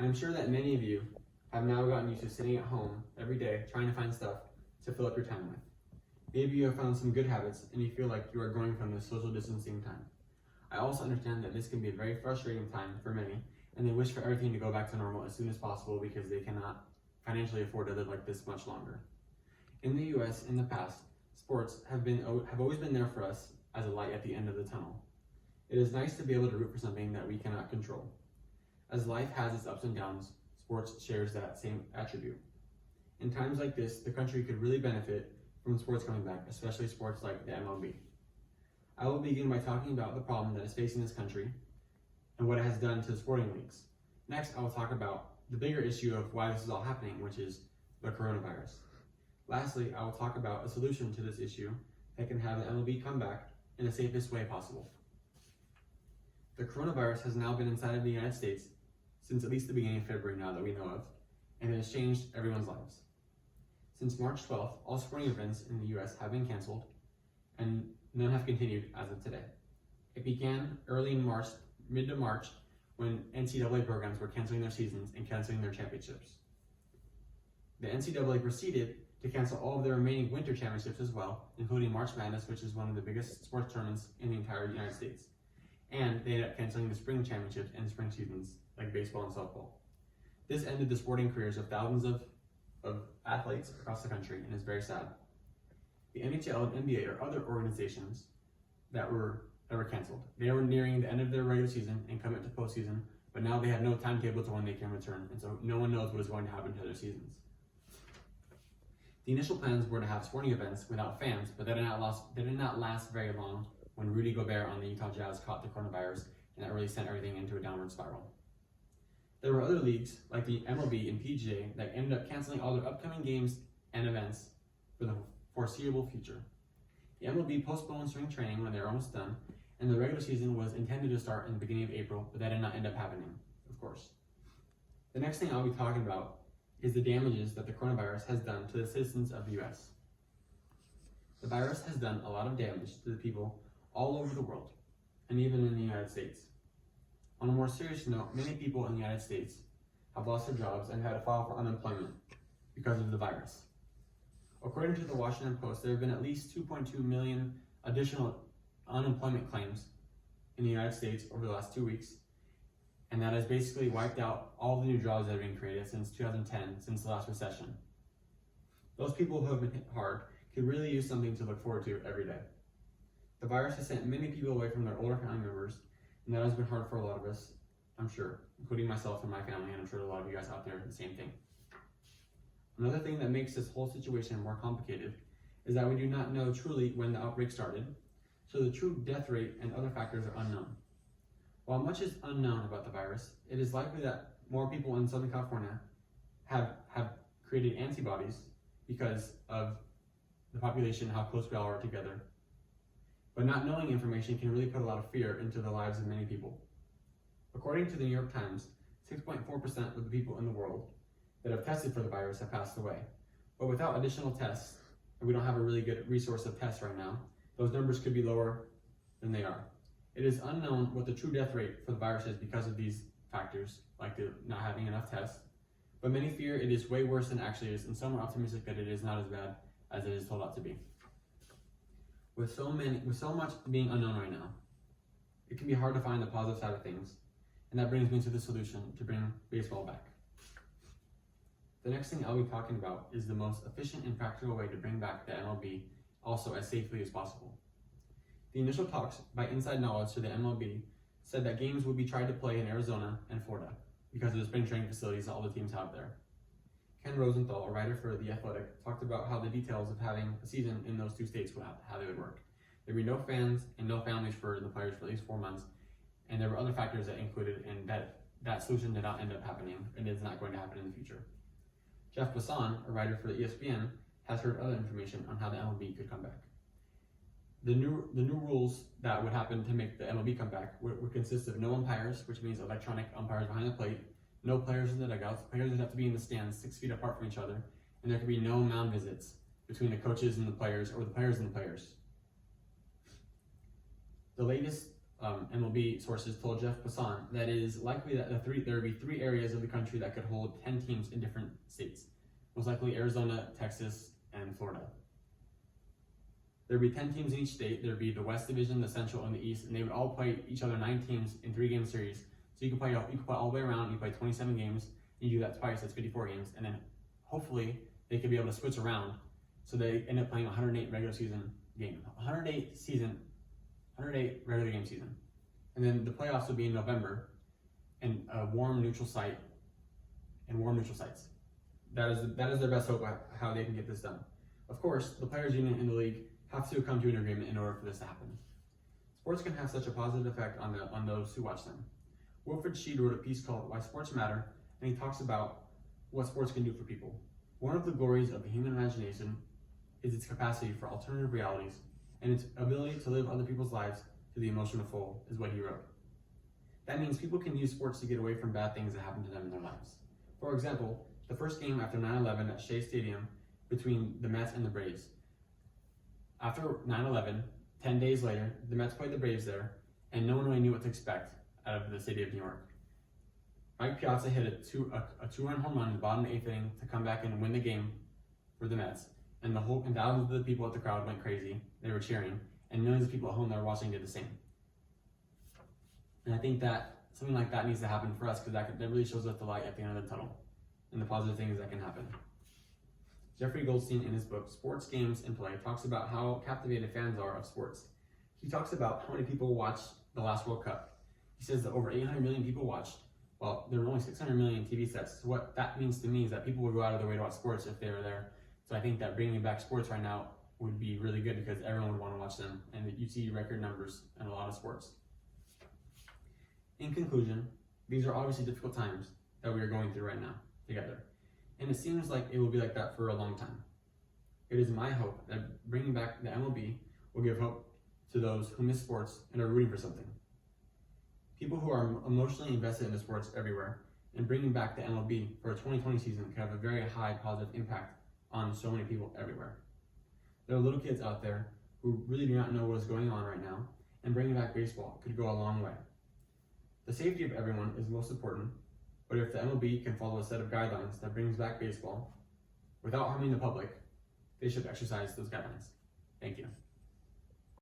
I'm sure that many of you have now gotten used to sitting at home every day trying to find stuff to fill up your time with. Maybe you have found some good habits and you feel like you are growing from this social distancing time. I also understand that this can be a very frustrating time for many, and they wish for everything to go back to normal as soon as possible because they cannot financially afford to live like this much longer. In the US, in the past, sports have always been there for us as a light at the end of the tunnel. It is nice to be able to root for something that we cannot control. As life has its ups and downs, sports shares that same attribute. In times like this, the country could really benefit from sports coming back, especially sports like the MLB. I will begin by talking about the problem that is facing this country and what it has done to the sporting leagues. Next, I will talk about the bigger issue of why this is all happening, which is the coronavirus. Lastly, I will talk about a solution to this issue that can have the MLB come back in the safest way possible. The coronavirus has now been inside of the United States since at least the beginning of February now that we know of, and it has changed everyone's lives. Since March 12th, all sporting events in the US have been canceled, and none have continued as of today. It began early in March, mid to March, when NCAA programs were canceling their seasons and canceling their championships. The NCAA proceeded to cancel all of their remaining winter championships as well, including March Madness, which is one of the biggest sports tournaments in the entire United States. And they ended up canceling the spring championships and spring seasons, like baseball and softball. This ended the sporting careers of thousands of athletes across the country, and is very sad. The NHL and NBA are other organizations that were canceled. They were nearing the end of their regular season and coming to postseason, but now they have no timetable to when they can return, and so no one knows what is going to happen to their seasons. The initial plans were to have sporting events without fans, but they did not last very long when Rudy Gobert on the Utah Jazz caught the coronavirus, and that really sent everything into a downward spiral. There were other leagues, like the MLB and PGA, that ended up canceling all their upcoming games and events for the foreseeable future. The MLB postponed spring training when they were almost done, and the regular season was intended to start in the beginning of April, but that did not end up happening, of course. The next thing I'll be talking about is the damages that the coronavirus has done to the citizens of the US. The virus has done a lot of damage to the people all over the world, and even in the United States. On a more serious note, many people in the United States have lost their jobs and had to file for unemployment because of the virus. According to the Washington Post, there have been at least 2.2 million additional unemployment claims in the United States over the last 2 weeks, and that has basically wiped out all the new jobs that have been created since 2010, since the last recession. Those people who have been hit hard could really use something to look forward to every day. The virus has sent many people away from their older family members, and that has been hard for a lot of us, I'm sure, including myself and my family, and I'm sure a lot of you guys out there the same thing. Another thing that makes this whole situation more complicated is that we do not know truly when the outbreak started, so the true death rate and other factors are unknown. While much is unknown about the virus, it is likely that more people in Southern California have created antibodies because of the population, how close we all are together. But not knowing information can really put a lot of fear into the lives of many people. According to the New York Times, 6.4% of the people in the world that have tested for the virus have passed away. But without additional tests, and we don't have a really good resource of tests right now, those numbers could be lower than they are. It is unknown what the true death rate for the virus is because of these factors, like the not having enough tests. But many fear it is way worse than it actually is, and some are optimistic that it is not as bad as it is told out to be. With so much being unknown right now, it can be hard to find the positive side of things, and that brings me to the solution to bring baseball back. The next thing I'll be talking about is the most efficient and practical way to bring back the MLB also as safely as possible. The initial talks by inside knowledge to the MLB said that games would be tried to play in Arizona and Florida because of the spring training facilities that all the teams have there. Ken Rosenthal, a writer for The Athletic, talked about how the details of having a season in those two states how they would work. There would be no fans and no families for the players for at least 4 months, and there were other factors that included, and that solution did not end up happening, and is not going to happen in the future. Jeff Passan, a writer for ESPN, has heard other information on how the MLB could come back. The new rules that would happen to make the MLB come back would consist of no umpires, which means electronic umpires behind the plate, no players in the dugouts, players would have to be in the stands 6 feet apart from each other, and there could be no mound visits between the coaches and the players, or the players and the players. The latest MLB sources told Jeff Passan that it is likely that there would be 3 areas of the country that could hold 10 teams in different states, most likely Arizona, Texas, and Florida. There would be 10 teams in each state. There would be the West Division, the Central, and the East, and they would all play each other 9 teams in 3-game series. So you can play all the way around. You play 27 games. You do that twice. That's 54 games, and then hopefully they could be able to switch around, so they end up playing 108 regular season game, 108 regular game season, and then the playoffs would be in November, and a warm neutral site, and warm neutral sites. That is their best hope at how they can get this done. Of course, the players' union and the league have to come to an agreement in order for this to happen. Sports can have such a positive effect on those who watch them. Wilfred Sheed wrote a piece called "Why Sports Matter," and he talks about what sports can do for people. One of the glories of the human imagination is its capacity for alternative realities and its ability to live other people's lives to the emotional full, is what he wrote. That means people can use sports to get away from bad things that happen to them in their lives. For example, the first game after 9/11 at Shea Stadium between the Mets and the Braves. After 9/11, 10 days later, the Mets played the Braves there, and no one really knew what to expect out of the city of New York. Mike Piazza hit a two-run home run in the bottom of the 8th inning to come back and win the game for the Mets, and thousands of the people at the crowd went crazy. They were cheering, and millions of people at home that were watching did the same. And I think that something like that needs to happen for us, because that really shows us the light at the end of the tunnel and the positive things that can happen. Jeffrey Goldstein, in his book Sports, Games, and Play, talks about how captivated fans are of sports. He talks about how many people watched the last World Cup. He says that over 800 million people watched. Well, there were only 600 million TV sets. So what that means to me is that people would go out of their way to watch sports if they were there. So I think that bringing back sports right now would be really good, because everyone would want to watch them, and you see record numbers in a lot of sports. In conclusion, these are obviously difficult times that we are going through right now together, and it seems like it will be like that for a long time. It is my hope that bringing back the MLB will give hope to those who miss sports and are rooting for something. People who are emotionally invested in the sports everywhere, and bringing back the MLB for a 2020 season could have a very high positive impact on so many people everywhere. There are little kids out there who really do not know what is going on right now, and bringing back baseball could go a long way. The safety of everyone is most important, but if the MLB can follow a set of guidelines that brings back baseball without harming the public, they should exercise those guidelines. Thank you.